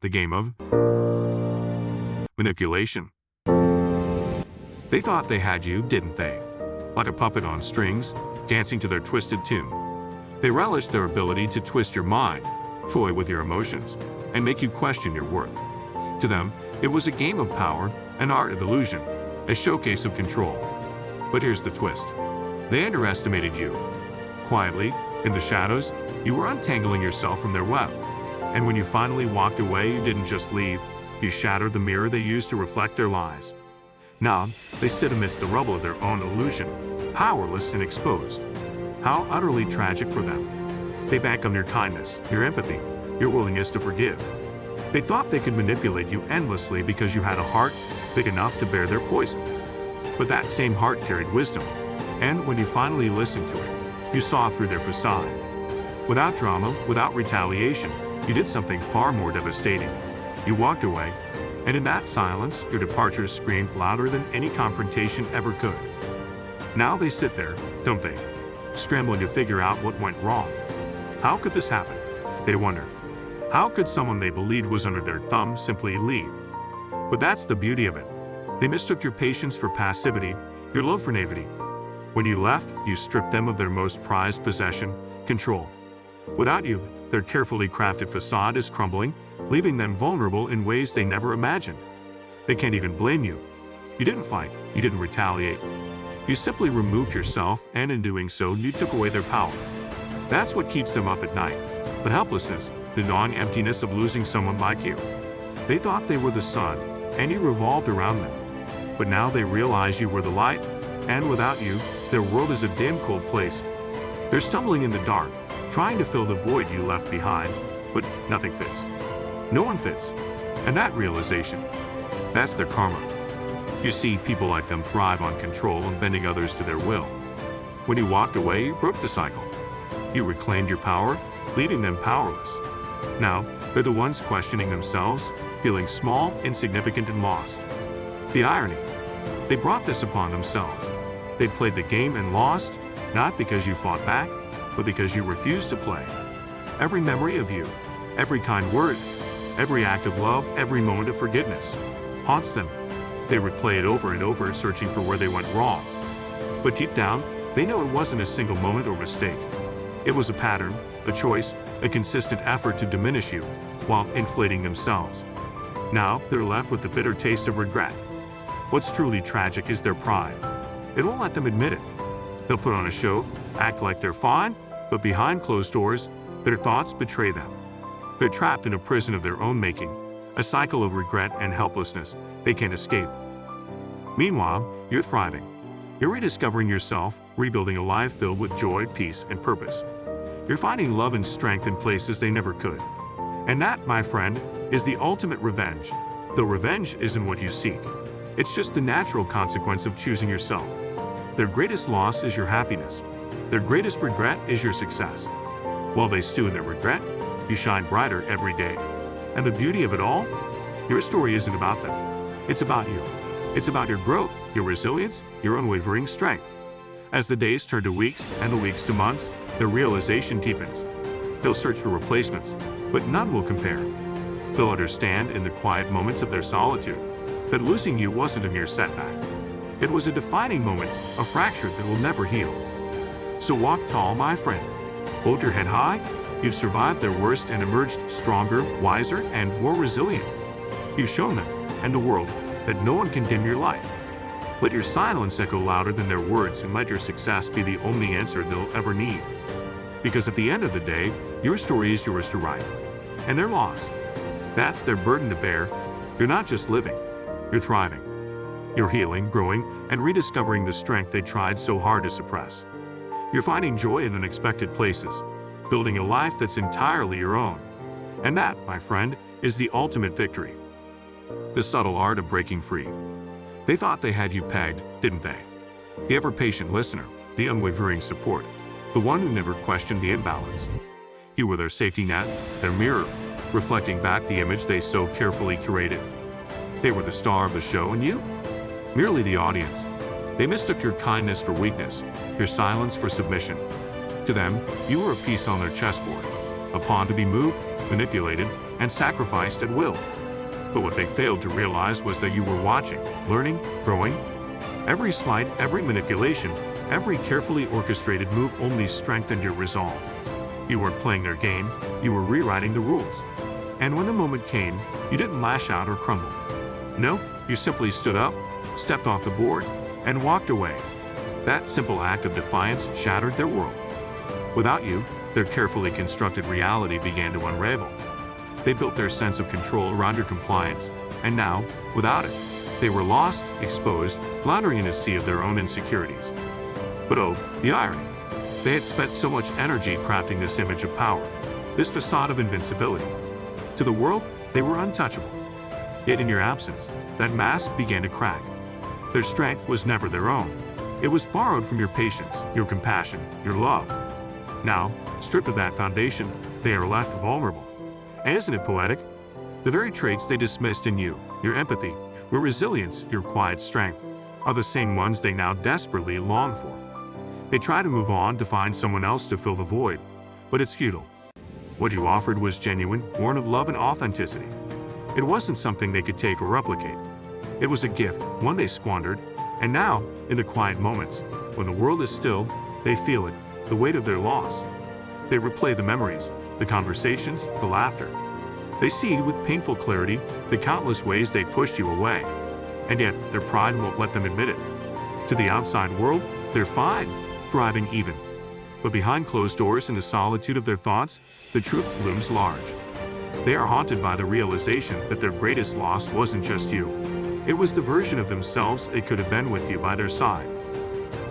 the game of manipulation. They thought they had you, didn't they? Like a puppet on strings, dancing to their twisted tune. They relished their ability to twist your mind, toy with your emotions, and make you question your worth. To them, it was a game of power, an art of illusion, a showcase of control. But here's the twist. They underestimated you. Quietly, in the shadows, you were untangling yourself from their web. And when you finally walked away, you didn't just leave, you shattered the mirror they used to reflect their lies. Now, they sit amidst the rubble of their own illusion, powerless and exposed. How utterly tragic for them. They bank on your kindness, your empathy, your willingness to forgive. They thought they could manipulate you endlessly because you had a heart big enough to bear their poison. But that same heart carried wisdom, and when you finally listened to it, you saw through their facade. Without drama, without retaliation, you did something far more devastating. You walked away, and in that silence, your departure screamed louder than any confrontation ever could. Now they sit there, don't they? Scrambling to figure out what went wrong. How could this happen? They wonder. How could someone they believed was under their thumb simply leave? But that's the beauty of it. They mistook your patience for passivity, your love for naivety. When you left, you stripped them of their most prized possession, control. Without you, their carefully crafted facade is crumbling, leaving them vulnerable in ways they never imagined. They can't even blame you. You didn't fight, you didn't retaliate. You simply removed yourself, and in doing so, you took away their power. That's what keeps them up at night. But helplessness, the gnawing emptiness of losing someone like you. They thought they were the sun, and you revolved around them. But now they realize you were the light, and without you, their world is a dim, cold place. They're stumbling in the dark, trying to fill the void you left behind, but nothing fits. No one fits. And that realization, that's their karma. You see, people like them thrive on control and bending others to their will. When you walked away, you broke the cycle. You reclaimed your power, leaving them powerless. Now, they're the ones questioning themselves, feeling small, insignificant, and lost. The irony, they brought this upon themselves. They played the game and lost, not because you fought back, but because you refused to play. Every memory of you, every kind word, every act of love, every moment of forgiveness haunts them. They replay it over and over, searching for where they went wrong. But deep down, they know it wasn't a single moment or mistake. It was a pattern, a choice, a consistent effort to diminish you while inflating themselves. Now, they're left with the bitter taste of regret. What's truly tragic is their pride. It won't let them admit it. They'll put on a show, act like they're fine, but behind closed doors, their thoughts betray them. They're trapped in a prison of their own making, a cycle of regret and helplessness they can't escape. Meanwhile, you're thriving. You're rediscovering yourself, rebuilding a life filled with joy, peace, and purpose. You're finding love and strength in places they never could. And that, my friend, is the ultimate revenge. Though revenge isn't what you seek. It's just the natural consequence of choosing yourself. Their greatest loss is your happiness. Their greatest regret is your success. While they stew in their regret, you shine brighter every day. And the beauty of it all? Your story isn't about them. It's about you. It's about your growth, your resilience, your unwavering strength. As the days turn to weeks and the weeks to months, the realization deepens. They'll search for replacements, but none will compare. They'll understand in the quiet moments of their solitude that losing you wasn't a mere setback. It was a defining moment, a fracture that will never heal. So walk tall, my friend. Hold your head high. You've survived their worst and emerged stronger, wiser, and more resilient. You've shown them, and the world, that no one can dim your light. Let your silence echo louder than their words, and let your success be the only answer they'll ever need. Because at the end of the day, your story is yours to write. And their loss, that's their burden to bear. You're not just living, you're thriving. You're healing, growing, and rediscovering the strength they tried so hard to suppress. You're finding joy in unexpected places, building a life that's entirely your own. And that, my friend, is the ultimate victory. The subtle art of breaking free. They thought they had you pegged, didn't they? The ever-patient listener, the unwavering support, the one who never questioned the imbalance. You were their safety net, their mirror, reflecting back the image they so carefully curated. They were the star of the show, and you? Merely the audience. They mistook your kindness for weakness, your silence for submission. To them, you were a piece on their chessboard, a pawn to be moved, manipulated, and sacrificed at will. But what they failed to realize was that you were watching, learning, growing. Every slight, every manipulation, every carefully orchestrated move only strengthened your resolve. You weren't playing their game, you were rewriting the rules. And when the moment came, you didn't lash out or crumble. No, you simply stood up, stepped off the board, and walked away. That simple act of defiance shattered their world. Without you, their carefully constructed reality began to unravel. They built their sense of control around your compliance, and now, without it, they were lost, exposed, floundering in a sea of their own insecurities. But oh, the irony. They had spent so much energy crafting this image of power, this facade of invincibility. To the world, they were untouchable. Yet in your absence, that mask began to crack. Their strength was never their own. It was borrowed from your patience, your compassion, your love. Now, stripped of that foundation, they are left vulnerable. And isn't it poetic? The very traits they dismissed in you, your empathy, your resilience, your quiet strength, are the same ones they now desperately long for. They try to move on to find someone else to fill the void, but it's futile. What you offered was genuine, born of love and authenticity. It wasn't something they could take or replicate. It was a gift, one they squandered, and now, in the quiet moments, when the world is still, they feel it, the weight of their loss. They replay the memories, the conversations, the laughter. They see with painful clarity the countless ways they pushed you away, and yet their pride won't let them admit it. To the outside world, they're fine, thriving even. But behind closed doors in the solitude of their thoughts, the truth looms large. They are haunted by the realization that their greatest loss wasn't just you. It was the version of themselves it could have been with you by their side.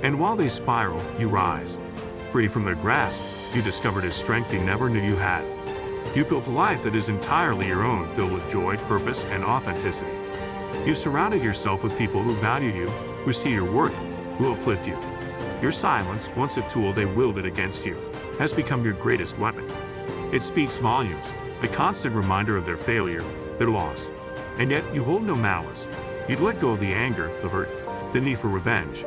And while they spiral, you rise. Free from their grasp, you discovered a strength you never knew you had. You built a life that is entirely your own, filled with joy, purpose, and authenticity. You surrounded yourself with people who value you, who see your worth, who uplift you. Your silence, once a tool they wielded against you, has become your greatest weapon. It speaks volumes, a constant reminder of their failure, their loss. And yet you hold no malice. You'd let go of the anger, the hurt, the need for revenge.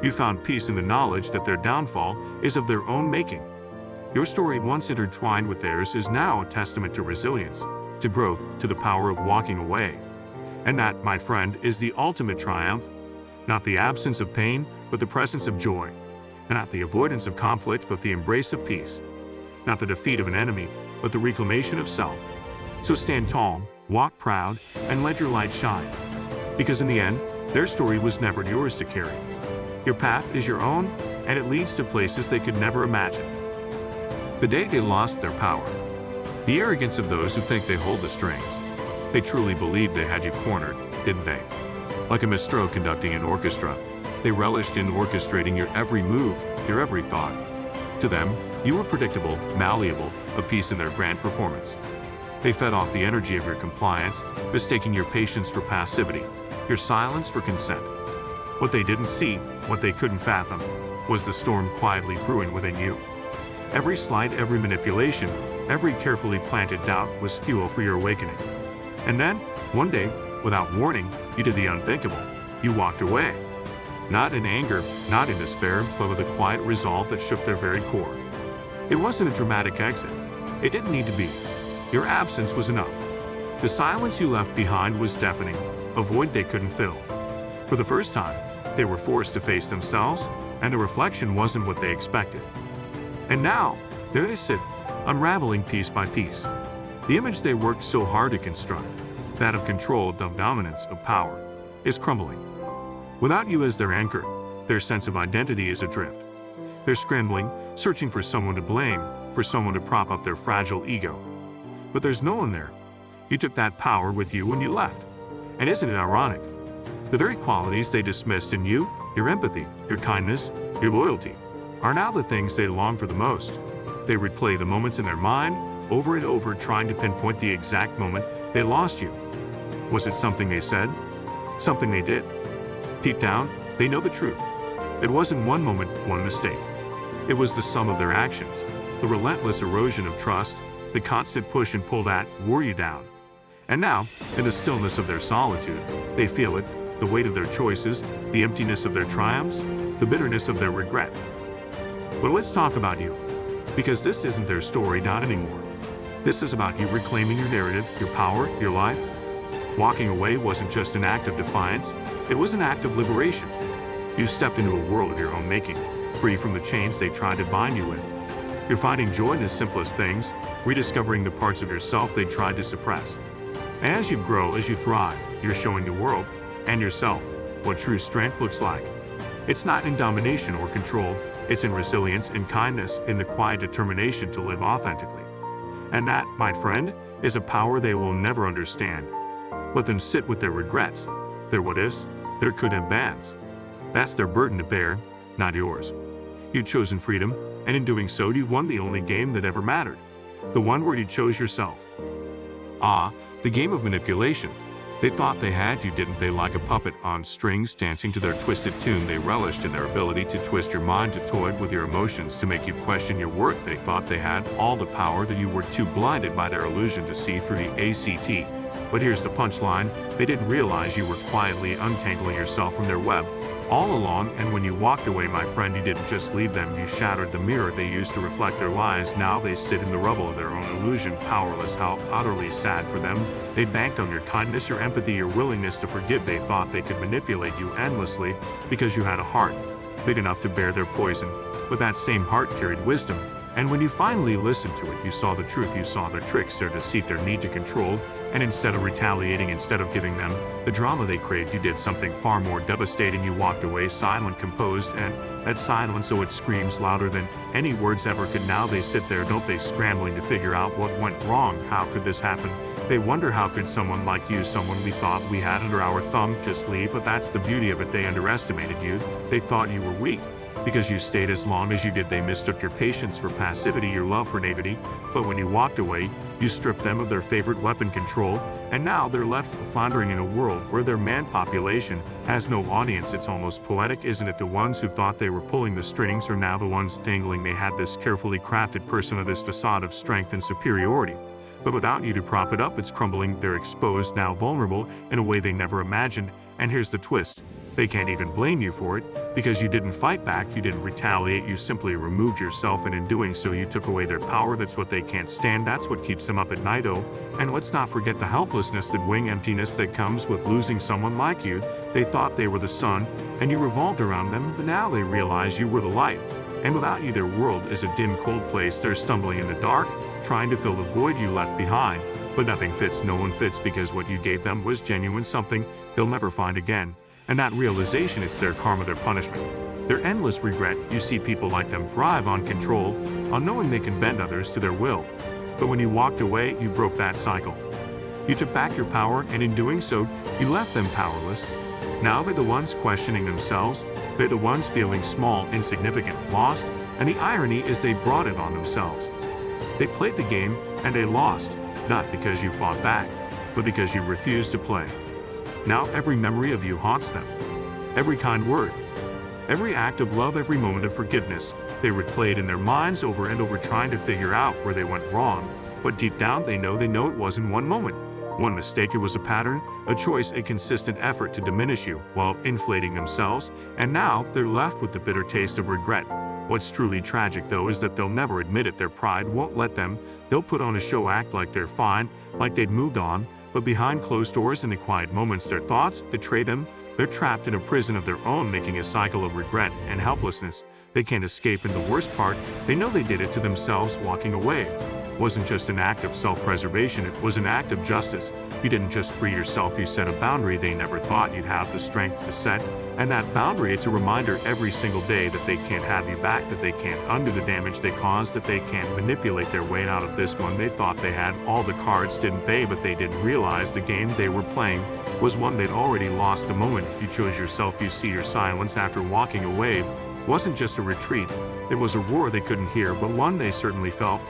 You found peace in the knowledge that their downfall is of their own making. Your story, once intertwined with theirs, is now a testament to resilience, to growth, to the power of walking away. And that, my friend, is the ultimate triumph. Not the absence of pain, but the presence of joy. And not the avoidance of conflict, but the embrace of peace. Not the defeat of an enemy, but the reclamation of self. So stand tall, walk proud, and let your light shine. Because in the end, their story was never yours to carry. Your path is your own, and it leads to places they could never imagine. The day they lost their power, the arrogance of those who think they hold the strings, they truly believed they had you cornered, didn't they? Like a maestro conducting an orchestra, they relished in orchestrating your every move, your every thought. To them, you were predictable, malleable, a piece in their grand performance. They fed off the energy of your compliance, mistaking your patience for passivity, your silence for consent. What they didn't see, what they couldn't fathom, was the storm quietly brewing within you. Every slight, every manipulation, every carefully planted doubt was fuel for your awakening. And then, one day, without warning, you did the unthinkable. You walked away. Not in anger, not in despair, but with a quiet resolve that shook their very core. It wasn't a dramatic exit. It didn't need to be. Your absence was enough. The silence you left behind was deafening, a void they couldn't fill. For the first time, they were forced to face themselves, and the reflection wasn't what they expected. And now, there they sit, unraveling piece by piece. The image they worked so hard to construct, that of control, of dominance, of power, is crumbling. Without you as their anchor, their sense of identity is adrift. They're scrambling, searching for someone to blame, for someone to prop up their fragile ego. But there's no one there. You took that power with you when you left. And isn't it ironic? The very qualities they dismissed in you, your empathy, your kindness, your loyalty, are now the things they long for the most. They replay the moments in their mind, over and over, trying to pinpoint the exact moment they lost you. Was it something they said? Something they did? Deep down, they know the truth. It wasn't one moment, one mistake. It was the sum of their actions, the relentless erosion of trust, the constant push and pull that wore you down. And now, in the stillness of their solitude, they feel it, the weight of their choices, the emptiness of their triumphs, the bitterness of their regret. But let's talk about you, because this isn't their story, not anymore. This is about you reclaiming your narrative, your power, your life. Walking away wasn't just an act of defiance, it was an act of liberation. You stepped into a world of your own making, free from the chains they tried to bind you with. You're finding joy in the simplest things, rediscovering the parts of yourself they tried to suppress. As you grow, as you thrive, you're showing the world, and yourself, what true strength looks like. It's not in domination or control, it's in resilience and kindness, in the quiet determination to live authentically. And that, my friend, is a power they will never understand. Let them sit with their regrets, their what-ifs, their could-have-beens. That's their burden to bear, not yours. You've chosen freedom, and in doing so, you've won the only game that ever mattered. The one where you chose yourself. The game of manipulation. They thought they had you, didn't they? Like a puppet on strings dancing to their twisted tune, they relished in their ability to twist your mind, to toy with your emotions, to make you question your worth. They thought they had all the power, that you were too blinded by their illusion to see through the ACT. But here's the punchline: they didn't realize you were quietly untangling yourself from their web all along, and when you walked away, my friend, you didn't just leave them, you shattered the mirror they used to reflect their lies. Now they sit in the rubble of their own illusion, powerless. How utterly sad for them. They banked on your kindness, your empathy, your willingness to forgive. They thought they could manipulate you endlessly because you had a heart big enough to bear their poison. But that same heart carried wisdom. And when you finally listened to it, you saw the truth, you saw their tricks, their deceit, their need to control, and instead of retaliating, instead of giving them the drama they craved, you did something far more devastating. You walked away silent, composed, and that silence, so it screams louder than any words ever could. Now they sit there, don't they, scrambling to figure out what went wrong. How could this happen? They wonder, how could someone like you, someone we thought we had under our thumb, just leave? But that's the beauty of it. They underestimated you. They thought you were weak because you stayed as long as you did. They mistook your patience for passivity, your love for naivety. But when you walked away, you stripped them of their favorite weapon, control, and now they're left floundering in a world where their man population has no audience. It's almost poetic, isn't it? The ones who thought they were pulling the strings are now the ones dangling. They had this carefully crafted persona, this facade of strength and superiority. But without you to prop it up, it's crumbling. They're exposed, now vulnerable, in a way they never imagined. And here's the twist: they can't even blame you for it, because you didn't fight back, you didn't retaliate, you simply removed yourself, and in doing so you took away their power. That's what they can't stand, that's what keeps them up at night. Oh, and let's not forget the helplessness, that wing emptiness that comes with losing someone like you. They thought they were the sun, and you revolved around them, but now they realize you were the light. And without you, their world is a dim, cold place. They're stumbling in the dark, trying to fill the void you left behind. But nothing fits, no one fits, because what you gave them was genuine, something they'll never find again. And that realization, it's their karma, their punishment, their endless regret. You see people like them thrive on control, on knowing they can bend others to their will. But when you walked away, you broke that cycle. You took back your power, and in doing so, you left them powerless. Now they're the ones questioning themselves. They're the ones feeling small, insignificant, lost, and the irony is they brought it on themselves. They played the game, and they lost, not because you fought back, but because you refused to play. Now every memory of you haunts them. Every kind word, every act of love, every moment of forgiveness, they replayed in their minds over and over, trying to figure out where they went wrong. But deep down they know it wasn't one moment, one mistake. It was a pattern, a choice, a consistent effort to diminish you while inflating themselves, and now they're left with the bitter taste of regret. What's truly tragic, though, is that they'll never admit it. Their pride won't let them. They'll put on a show, act like they're fine, like they'd moved on, but behind closed doors, in the quiet moments, their thoughts betray them. They're trapped in a prison of their own, making a cycle of regret and helplessness. They can't escape, and the worst part, they know they did it to themselves. Walking away wasn't just an act of self-preservation, it was an act of justice. You didn't just free yourself, you set a boundary they never thought you'd have the strength to set. And that boundary, it's a reminder every single day that they can't have you back, that they can't undo the damage they caused, that they can't manipulate their way out of this one. They thought they had all the cards, didn't they? But they didn't realize the game they were playing was one they'd already lost. The moment you chose yourself, you see your silence after walking away wasn't just a retreat. It was a roar they couldn't hear, but one they certainly felt.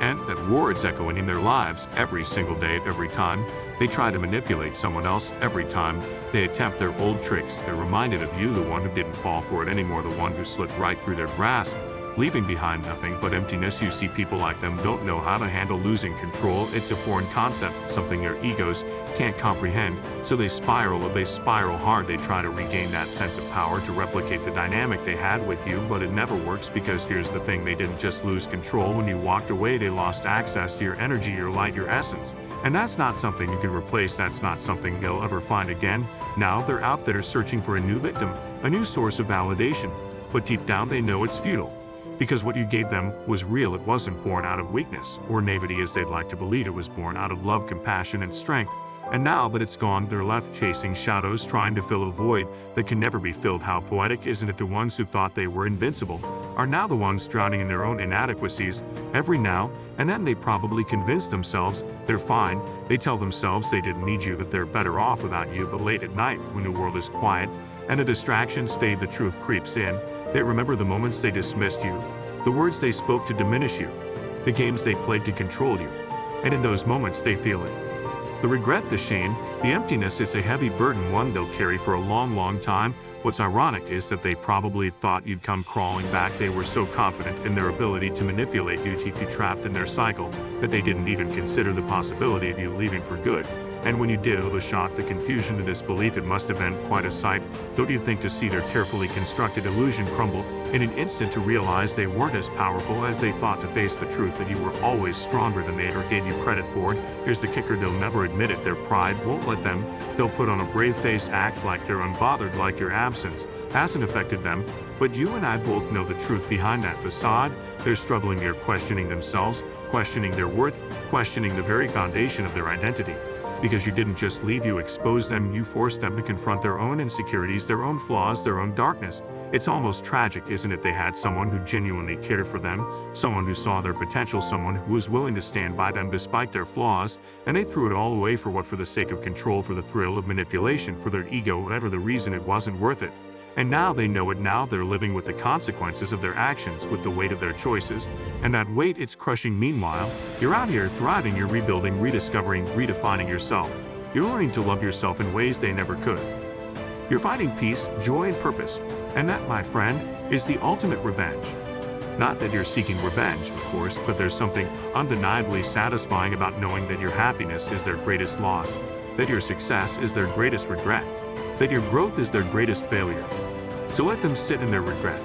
And that roar is echoing in their lives every single day, every time they try to manipulate someone else, every time they attempt their old tricks. They're reminded of you, the one who didn't fall for it anymore, the one who slipped right through their grasp. leaving behind nothing but emptiness. You see people like them don't know how to handle losing control. It's a foreign concept, something their egos can't comprehend, so they spiral hard. They try to regain that sense of power, to replicate the dynamic they had with you, but it never works, because here's the thing: they didn't just lose control when you walked away, they lost access to your energy, your light, your essence. And that's not something you can replace. That's not something they'll ever find again. Now they're out there searching for a new victim, a new source of validation, but deep down they know it's futile. Because what you gave them was real. It wasn't born out of weakness or naivety, as they'd like to believe. It was born out of love, compassion, and strength. And now that it's gone, they're left chasing shadows, trying to fill a void that can never be filled. How poetic, isn't it? The ones who thought they were invincible are now the ones drowning in their own inadequacies. Every now and then they probably convince themselves they're fine. They tell themselves they didn't need you, that they're better off without you. But late at night, when the world is quiet and the distractions fade, the truth creeps in. They remember the moments they dismissed you, the words they spoke to diminish you, the games they played to control you. And in those moments they feel it. The regret, the shame, the emptiness. It's a heavy burden, one they'll carry for a long, long time. What's ironic is that they probably thought you'd come crawling back. They were so confident in their ability to manipulate you, to keep you trapped in their cycle, that they didn't even consider the possibility of you leaving for good. And when you did, the shock, the confusion, the disbelief, it must have been quite a sight. Don't you think, to see their carefully constructed illusion crumble in an instant, to realize they weren't as powerful as they thought, to face the truth that you were always stronger than they ever gave you credit for? Here's the kicker: they'll never admit it. Their pride won't let them. They'll put on a brave face, act like they're unbothered, like your absence hasn't affected them. But you and I both know the truth behind that facade. They're struggling. They're questioning themselves, questioning their worth, questioning the very foundation of their identity. Because you didn't just leave, you exposed them. You forced them to confront their own insecurities, their own flaws, their own darkness. It's almost tragic, isn't it? They had someone who genuinely cared for them, someone who saw their potential, someone who was willing to stand by them despite their flaws, and they threw it all away for what? For the sake of control, for the thrill of manipulation, for their ego, whatever the reason. It wasn't worth it. And now they know it. Now they're living with the consequences of their actions, with the weight of their choices. And that weight, it's crushing. Meanwhile, you're out here thriving, you're rebuilding, rediscovering, redefining yourself. You're learning to love yourself in ways they never could. You're finding peace, joy, and purpose. And that, my friend, is the ultimate revenge. Not that you're seeking revenge, of course, but there's something undeniably satisfying about knowing that your happiness is their greatest loss, that your success is their greatest regret, that your growth is their greatest failure. So let them sit in their regret.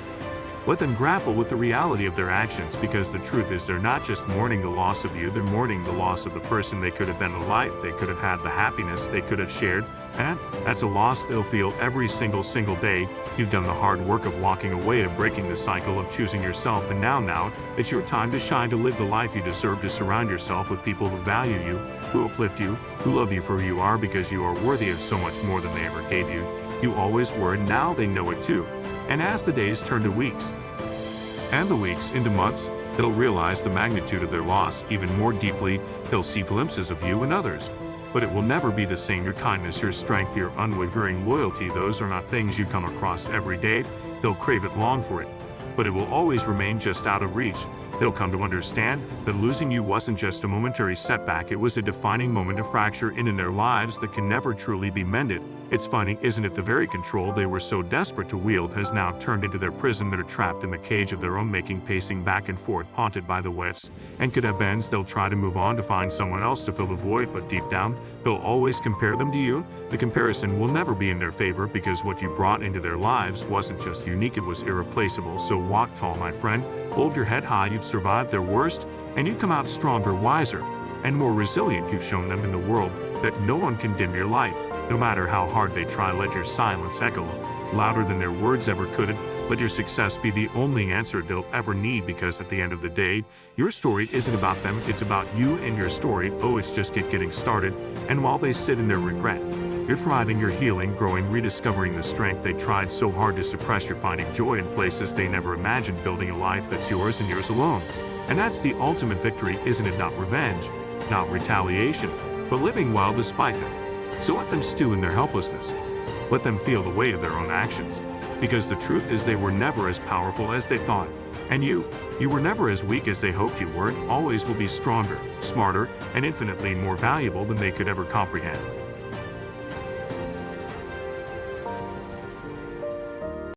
Let them grapple with the reality of their actions, because the truth is they're not just mourning the loss of you, they're mourning the loss of the person they could have been, the life they could have had, the happiness they could have shared. And that's a loss they'll feel every single day. You've done the hard work of walking away, of breaking the cycle, of choosing yourself, and now it's your time to shine, to live the life you deserve, to surround yourself with people who value you, who uplift you, who love you for who you are, because you are worthy of so much more than they ever gave you. You always were, and now they know it too. And as the days turn to weeks, and the weeks into months, they'll realize the magnitude of their loss even more deeply. They'll see glimpses of you and others. But it will never be the same. Your kindness, your strength, your unwavering loyalty, those are not things you come across every day. They'll crave it, long for it. But it will always remain just out of reach. They'll come to understand that losing you wasn't just a momentary setback, it was a defining moment, a fracture in their lives that can never truly be mended. It's funny, isn't it? The very control they were so desperate to wield has now turned into their prison. They're trapped in the cage of their own making, pacing back and forth, haunted by the whiffs and could have beens. They'll try to move on, to find someone else to fill the void, but deep down, they'll always compare them to you. The comparison will never be in their favor, because what you brought into their lives wasn't just unique, it was irreplaceable. So walk tall, my friend. Hold your head high. You've survived their worst, and you come out stronger, wiser, and more resilient. You've shown them in the world that no one can dim your light. No matter how hard they try, let your silence echo louder than their words ever could. Let your success be the only answer they'll ever need, because at the end of the day, your story isn't about them, it's about you and your story. Oh, it's just getting started. And while they sit in their regret, you're thriving, you're healing, growing, rediscovering the strength they tried so hard to suppress. You're finding joy in places they never imagined, building a life that's yours and yours alone. And that's the ultimate victory, isn't it? Not revenge, not retaliation, but living well despite them. So let them stew in their helplessness. Let them feel the weight of their own actions. Because the truth is, they were never as powerful as they thought. And you were never as weak as they hoped you were. Always will be stronger, smarter, and infinitely more valuable than they could ever comprehend.